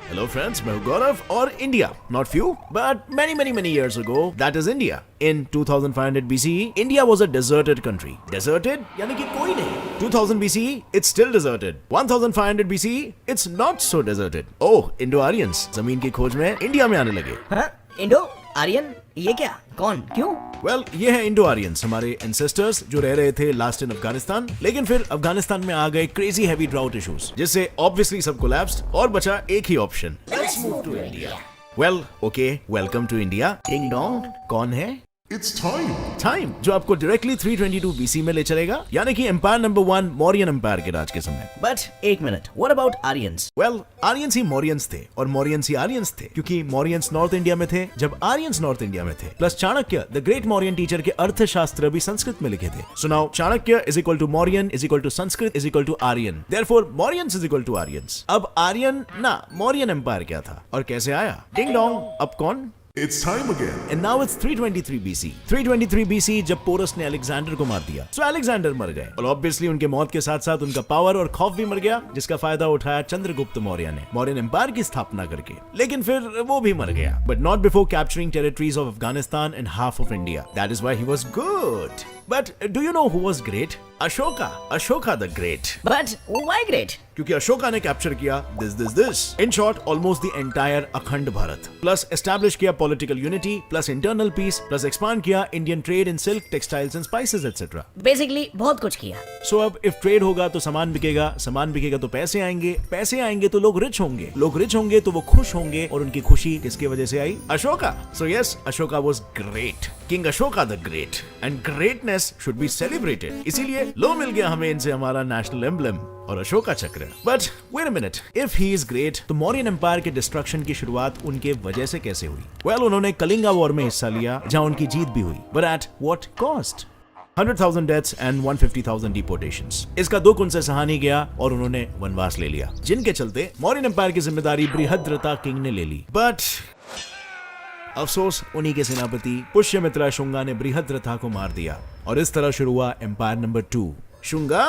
Hello friends, मैं हूँ गौरव और India, not few, but many years ago, that is India. In 2500 BCE, India was a deserted country. Deserted यानी कि कोई नहीं. 2000 BCE, it's still deserted. 1500 BCE, it's not so deserted. Oh, Indo-Aryans, जमीन की खोज में इंडिया में आने लगे. हाँ? इंडो आर्यन ये क्या कौन क्यों? Well, ये है इंडो आर्यंस, हमारे एंसेस्टर्स जो रह रहे थे लास्ट इन अफगानिस्तान, लेकिन फिर अफगानिस्तान में आ गए क्रेजी हैवी ड्राउट इश्यूज, जिससे ऑब्वियसली सब कोलैप्स्ड और बचा एक ही option, let's move to India. Well, okay, welcome to India. Ding dong, कौन है? It's time. टाइम, जो आपको डायरेक्टली 322 BC में ले चलेगा, यानी कि एम्पायर नंबर 1 मौर्यन एम्पायर के राज के समय. बट एक minute, what about Aryans? Well, Aryans ही मौर्यंस थे और मौर्यंस ही आर्यंस थे, क्योंकि मौर्यंस नॉर्थ इंडिया में थे जब आर्यंस नॉर्थ इंडिया में थे. Plus Chanakya the great Mauryan teacher के अर्थशास्त्र भी संस्कृत में लिखे थे. So now Chanakya is equal to Mauryan is equal to Sanskrit is equal to Aryan. Therefore Mauryans is equal to Aryans. अब आर्यन ना मौर्यन एम्पायर क्या था और कैसे आया? डिंग डोंग, अब कौन? It's time again. And now it's 323 BC. 323 BC जब पोरस ने अलेक्जेंडर को मार दिया, तो अलेक्जेंडर मर गए और ऑब्वियसली उनके मौत के साथ साथ उनका पावर और खौफ भी मर गया, जिसका फायदा उठाया चंद्रगुप्त मौर्य ने मौर्यन एम्पायर की स्थापना करके. लेकिन फिर वो भी मर गया, but not before capturing territories of Afghanistan and half of India. That is why he was good. But do you know who was great? Ashoka the Great. But why great? क्योंकि अशोका ने कैप्चर किया this. In short, almost the entire Akhand Bharat. Plus establish किया political unity, plus internal peace, plus expand किया Indian trade in silk, textiles and spices etcetera. Basically बहुत कुछ किया. सो अब if trade होगा तो सामान बिकेगा तो पैसे आएंगे तो लोग रिच होंगे तो वो खुश होंगे, और उनकी खुशी किसकी वजह से आई? Ashoka. So yes, Ashoka was great. King Ashoka the great. And greatness should be celebrated. इसीलिए लो मिल गया हमें इनसे हमारा नेशनल एम्ब्लेम और Ashoka Chakra. But wait a minute, if he is great तो मौर्यन एम्पायर के डिस्ट्रक्शन की शुरुआत उनके वजह से कैसे हुई? वेल, उन्होंने कलिंगा वॉर में हिस्सा लिया जहां उनकी जीत भी हुई, but at what cost? 100,000 deaths and 150,000 डिपोर्टेशंस. इसका दुख उनसे सहा नहीं गया और उन्होंने वनवास ले लिया, जिनके चलते मौर्यन एम्पायर की जिम्मेदारी बृहद्रथा किंग ने ले ली. बट अफसोस, उन्हीं के सेनापति पुष्यमित्रा शुंगा ने बृहद्रथा को मार दिया और इस तरह शुरू हुआ empire number 2, Shunga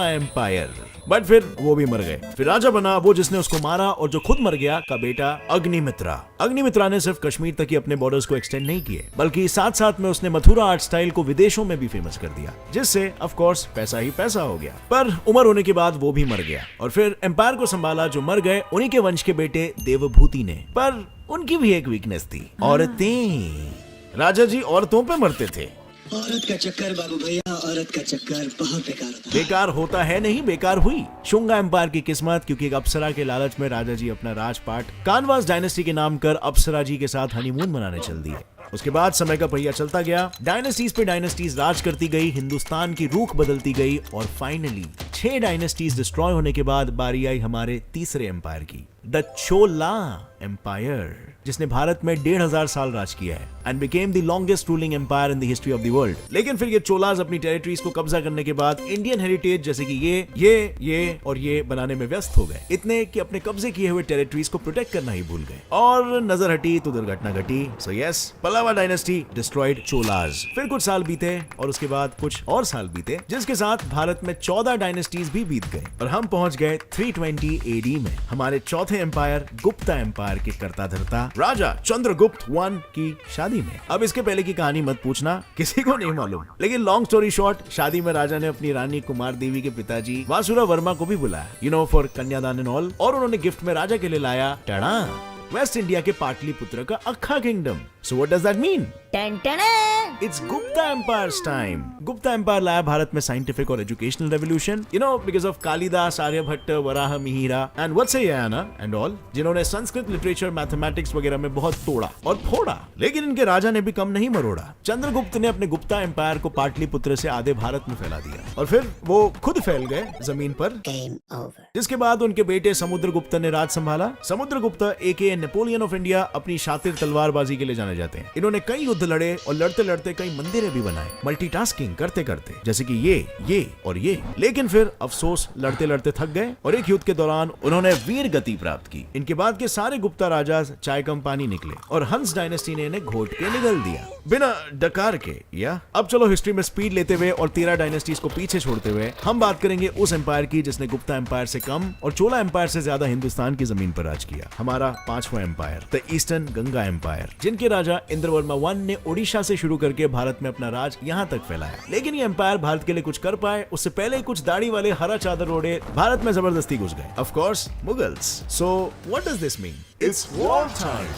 empire. But फिर वो भी मर गए. फिर राजा बना वो जिसने उसको मारा और जो खुद मर गया, का बेटा अग्निमित्रा. अग्निमित्रा ने सिर्फ कश्मीर तक ही अपने बॉर्डर्स को एक्सटेंड नहीं किए, बल्कि साथ साथ में उसने मथुरा आर्ट स्टाइल को विदेशों में भी फेमस कर दिया, जिससे ऑफ कोर्स पैसा ही पैसा हो गया. पर उम्र होने के बाद वो भी मर गया और फिर एम्पायर को संभाला जो मर गए उन्हीं के वंश के बेटे देवभूति ने. पर उनकी भी एक वीकनेस थी, औरतें. राजा जी औरतों पे मरते थे. औरत का चक्कर बाबू भैया, औरत का चक्कर बहुत बेकार होता है. बेकार होता है नहीं, बेकार हुई शुंगा एम्पायर की किस्मत, क्योंकि एक अप्सरा के लालच में राजा जी अपना राजपाट कानवास डायनेस्टी के नाम कर अप्सरा जी के साथ हनीमून मनाने चल दिए. उसके बाद समय का पहिया चलता गया, डायनेस्टीज पे डायनेस्टीज राज करती गई, हिंदुस्तान की रुख बदलती गई और फाइनली 6 डायनेस्टीज डिस्ट्रॉय होने के बाद बारी आई हमारे तीसरे एम्पायर की, द चोला एम्पायर, जिसने भारत में 1500 साल राज किया है and became the longest ruling empire in the history of the world. लेकिन फिर ये चोलाज अपनी टेरिटरीज को कब्जा करने के बाद इंडियन हेरिटेज जैसे कि ये और ये बनाने में व्यस्त हो गए, इतने कि अपने कब्जे किए हुए टेरिटरीज को प्रोटेक्ट करना ही भूल गए और नजर हटी तो दुर्घटना घटी. So yes, Pallava dynasty destroyed Cholas. फिर कुछ साल बीते और उसके बाद कुछ और साल बीते, जिसके साथ भारत में 14 डायनेस्टीज भी बीत गए और हम पहुंच गए 320 AD में हमारे चौथे एम्पायर गुप्ता एम्पायर के कर्ता धर्ता राजा चंद्रगुप्त 1 की शादी में. अब इसके पहले की कहानी मत पूछना, किसी को नहीं मालूम, लेकिन लॉन्ग स्टोरी शॉर्ट, शादी में राजा ने अपनी रानी कुमार देवी के पिताजी वासुरा वर्मा को भी बुलाया, फॉर कन्यादान एंड ऑल, और उन्होंने गिफ्ट में राजा के लिए लाया टड़ा वेस्ट इंडिया के पाटलिपुत्र का अक्खा kingdom. So what does that mean? It's Gupta Empire's time. Gupta Empire लाया भारत में साइंटिफिक और educational revolution, because of Kalidas, Aryabhatta, Varaha Mihira and Vatsyayana and all, जिन्होंने संस्कृत लिटरेचर, मैथमेटिक्स वगैरह में बहुत तोड़ा और फोड़ा. लेकिन इनके राजा ने भी कम नहीं मरोड़ा. चंद्रगुप्त ने अपने गुप्ता एम्पायर को पाटलिपुत्र से आधे भारत में फैला दिया और फिर वो खुद फैल गए जमीन पर. जिसके बाद उनके बेटे समुद्रगुप्त ने राज संभाला. समुद्रगुप्त एके नेपोलियन ऑफ इंडिया अपनी शातिर तलवारबाजी के लिए जाने जाते हैं. इन्होंने कई युद्ध लड़े और लड़ते लड़ते कई मंदिरें भी बनाए, मल्टीटास्किंग करते करते, जैसे कि ये और ये। लेकिन फिर अफसोस लड़ते लड़ते थक गए और एक युद्ध के दौरान उन्होंने वीर गति प्राप्त की। इनके बाद के सारे गुप्ता राजा चाय कम पानी निकले और हंस डायनेस्टी ने इन्हें घोट के निगल दिया बिना डकार के। या अब चलो हिस्ट्री में स्पीड लेते हुए और 13 डायनेस्टीज को पीछे छोड़ते हुए हम बात करेंगे उस एम्पायर की जिसने गुप्ता एम्पायर से कम और चोला एम्पायर से ज्यादा हिंदुस्तान की जमीन पर राज किया। हमारा 5वां empire, the eastern Ganga empire, जिनके राजा इंद्रवर्मा I ने ओडिशा से शुरू करके भारत में अपना राज यहाँ तक फैलाया। लेकिन ये एम्पायर भारत के लिए कुछ कर पाए उससे पहले ही कुछ दाढ़ी वाले हरा चादर ओढ़े भारत में जबरदस्ती घुस गए। Of course Mughals. So what does this mean? It's war time.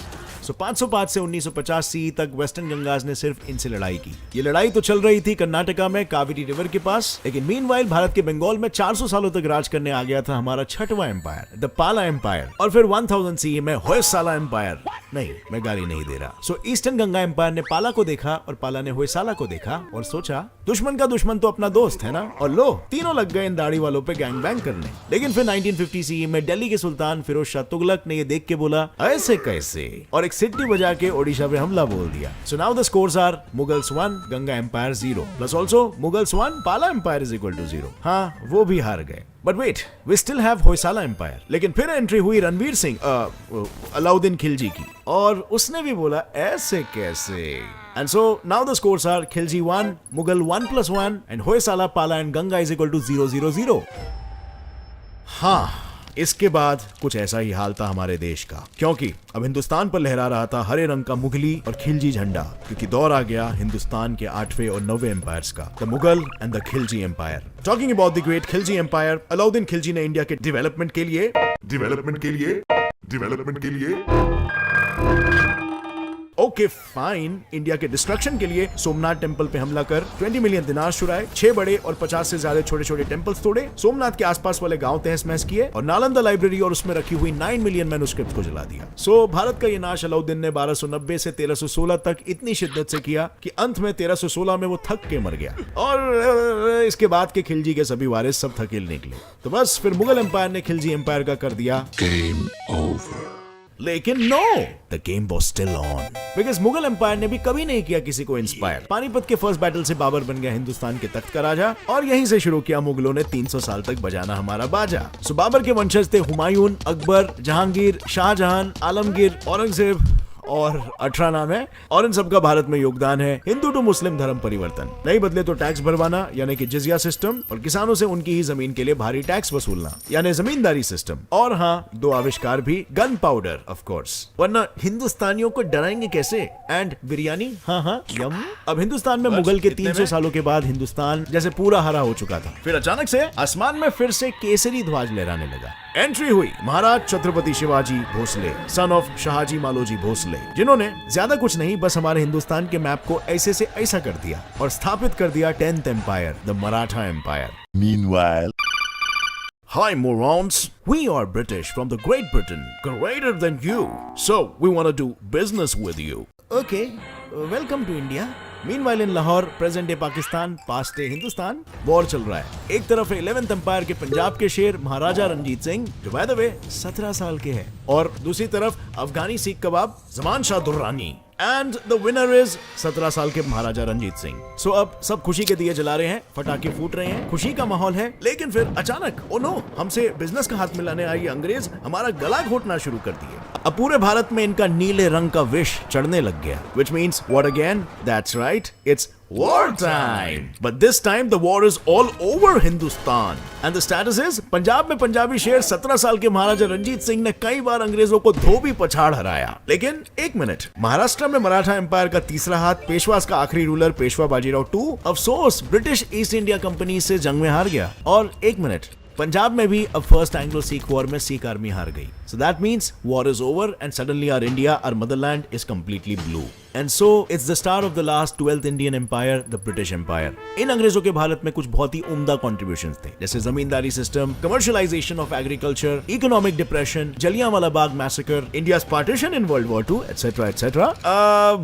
505 से 1950 सी तक वेस्टर्न गंगाज ने सिर्फ इनसे लड़ाई की। ये लड़ाई तो चल रही थी कर्नाटका में कावेरी रिवर के पास, लेकिन मीनवाइल भारत के बंगाल में 400 सालों तक राज करने आ गया था हमारा 6वां एम्पायर, द पाला एम्पायर। और फिर 1000 सी में होयसाला एम्पायर। नहीं, मैं गाली नहीं दे रहा। सो ईस्टर्न गंगा एम्पायर ने पाला को देखा और पाला ने होयसाला को देखा और सोचा दुश्मन का दुश्मन तो अपना दोस्त है ना, और लो तीनों लग गए इन दाढ़ी वालों पे गैंग बैंग करने। लेकिन फिर 1950 सी में दिल्ली के सुल्तान फिरोज शाह तुगलक ने ये देख के बोला ऐसे कैसे, और एक सिटी बजा के ओडिशा पे हमला बोल दिया। So now the scores are Mughals 1, Ganga empire 0, plus also Mughals 1, Pala empire is equal to 0। हाँ, वो भी हार गए। But wait, we still have Hoysala empire. लेकिन फिर एंट्री हुई रणवीर सिंह अलाउद्दीन खिलजी की, और उसने भी बोला ऐसे कैसे। And so now the scores are Khilji 1, Mughal 1+1 and Hoysala, Pala and Ganga is equal to 0-0-0। हाँ, इसके बाद कुछ ऐसा ही हाल था हमारे देश का, क्योंकि अब हिंदुस्तान पर लहरा रहा था हरे रंग का मुगली और खिलजी झंडा, क्योंकि दौर आ गया हिंदुस्तान के 8वें और 9वें एम्पायर्स का, the Mughal and the Khilji empire. Talking about the great Khilji empire, Alauddin Khilji ने इंडिया के डेवलपमेंट के लिए ओके फाइन, इंडिया के डिस्ट्रक्शन के लिए सोमनाथ टेंपल पे हमला कर 20 मिलियन दिनार चुराए, 6 बड़े और 50 से ज्यादा छोटे छोटे टेंपल्स तोड़े, सोमनाथ के आसपास वाले गांव तहस महस किए और नालंदा लाइब्रेरी और उसमें रखी हुई 9 मिलियन मैन्युस्क्रिप्ट को जला दिया। सो भारत का ये नाश अलाउद्दीन ने 1290 से 1316 तक इतनी शिद्दत से किया कि अंत में 1316 में वो थक के मर गया, और इसके बाद के खिलजी के सभी वारिस सब थकेल निकले। तो बस फिर मुगल एम्पायर ने खिलजी एम्पायर का कर दिया Game over. लेकिन no, the game was still on, because Mughal empire ने भी कभी नहीं किया किसी को इंस्पायर। पानीपत के फर्स्ट बैटल से बाबर बन गया हिंदुस्तान के तख्त का राजा, और यहीं से शुरू किया मुगलों ने 300 साल तक बजाना हमारा बाजा। सो बाबर के वंशज थे हुमायूं, अकबर, जहांगीर, शाहजहां, आलमगीर, औरंगजेब और 18 नाम है, और इन सबका भारत में योगदान है हिंदू टू मुस्लिम धर्म परिवर्तन। नहीं बदले तो टैक्स भरवाना यानी कि जिजिया सिस्टम, और किसानों से उनकी ही जमीन के लिए भारी टैक्स वसूलना यानी जमींदारी सिस्टम, और हाँ 2 आविष्कार भी, गन पाउडर ऑफ कोर्स, वरना हिंदुस्तानियों को डराएंगे कैसे, एंड बिरयानी, हाँ यम। अब हिंदुस्तान में मुगल के 300 सालों के बाद हिंदुस्तान जैसे पूरा हरा हो चुका था, फिर अचानक से आसमान में फिर से केसरी ध्वज लहराने लगा। एंट्री हुई महाराज छत्रपति शिवाजी भोसले, सन ऑफ शाहजी मालोजी भोसले, जिन्होंने ज्यादा कुछ नहीं बस हमारे हिंदुस्तान के मैप को ऐसे से ऐसा कर दिया और स्थापित कर दिया 10th empire, the Maratha empire. Meanwhile, Hi morons, we are British from the Great Britain, greater than you, so we want to do business with you. Okay, welcome to India. Meanwhile in Lahore, present day Pakistan, past day Hindustan, war चल रहा है। एक तरफ 11th empire के पंजाब के शेर महाराजा रंजीत सिंह, जो by the way 17 साल के हैं, और दूसरी तरफ Afghani seekh kebab Zaman Shah Durrani, and the winner is 17 साल के महाराजा रंजीत सिंह। सो अब सब खुशी के दिए जला रहे हैं, पटाखे फूट रहे हैं, खुशी का माहौल है, लेकिन फिर अचानक ओ नो, हमसे बिजनेस का हाथ मिलाने आई अंग्रेज हमारा गला घोटना शुरू कर दिए। अब पूरे भारत में इनका नीले रंग का विष चढ़ने लग गया, which means what again? That's right, it's war time. But this time the war is all over Hindustan. And the status is, Punjab में पंजाबी शेर 17 साल के महाराजा रंजीत सिंह ने कई बार अंग्रेजों को धोबी पछाड़ हराया। लेकिन एक मिनट, महाराष्ट्र में मराठा एम्पायर का तीसरा हाथ, पेशवास का आखिरी रूलर पेशवा बाजीराव 2, अफसोस ब्रिटिश ईस्ट इंडिया कंपनी से जंग में हार गया। और एक मिनट, पंजाब में भी अब फर्स्ट एंग्लो सिख वॉर में सिख आर्मी हार गई। So that means war is over and suddenly our India, our motherland, is completely blue. And so it's the star of the last 12th Indian Empire, the British Empire. इन अंग्रेजों के भारत में कुछ बहुत ही उम्दा contributions थे, जैसे zamindari system, commercialization of agriculture, economic depression, Jallianwala Bagh massacre, India's partition in World War II, etc. etc.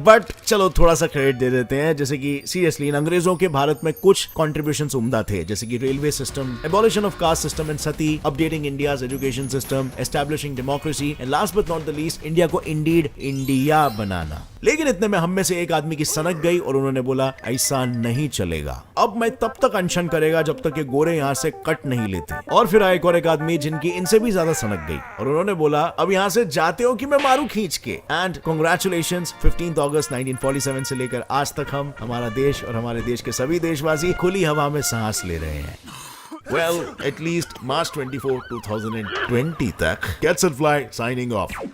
But चलो थोड़ा सा क्रेडिट दे देते हैं, जैसे कि सीरियसली इन अंग्रेजों के भारत में कुछ contributions उम्दा थे, जैसे कि railway system, abolition of caste system in Sati, updating India's education system, establishing democracy and last but not the least India को इंडीड इंडिया बनाना। लेकिन इतने में हम में से एक आदमी की सनक गई और उन्होंने बोला ऐसा नहीं चलेगा, अब मैं तब तक अनशन करेगा जब तक ये गोरे यहाँ से कट नहीं लेते। और फिर आए एक और एक आदमी जिनकी इनसे भी ज्यादा सनक गई और उन्होंने बोला अब यहाँ से जाते हो कि मैं मारू खींच के। एंड कांग्रेचुलेशंस, 15 अगस्त 1947 से लेकर आज तक हम, हमारा देश और हमारे देश के सभी देशवासी खुली हवा में सांस ले रहे हैं। Well, at least March 24, 2020 तक। Cats and Fly signing off.